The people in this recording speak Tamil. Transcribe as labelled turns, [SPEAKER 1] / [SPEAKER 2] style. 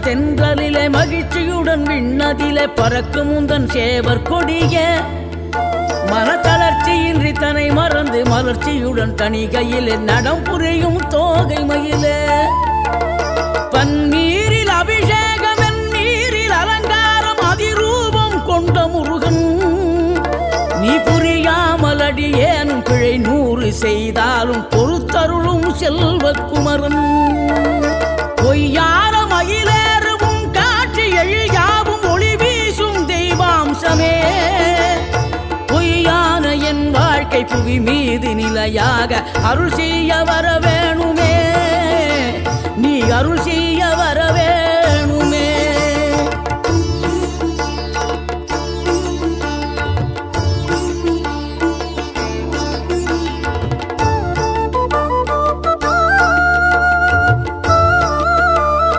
[SPEAKER 1] தென்றலிலே மகிழ்ச்சியுடன் விண்ணதிலே பறக்கும் முந்தன் சேவர் கொடிய மனத்தளர்ச்சியின்றி தன்னை மறந்து மலர்ச்சியுடன் தணிகையிலே நடம் புரியும் தோகை மயிலே பன்னீரில் அபிஷேகம் என் நீரில் அலங்காரம் அதிரூபம் கொண்ட முருகன் நீ புரியாமல் அடியேனும் பிழை 100 செய்தாலும் பொறுத்தருளும் செல்வக்குமரன் பொய்யான மயிலேறும் காட்சி எழியாவும் ஒளி வீசும் தெய்வாம்சமே பொய்யான என் வாழ்க்கை புவி மீது நிலையாக அருள் செய்ய வர வேணுமே நீ அருள் செய்ய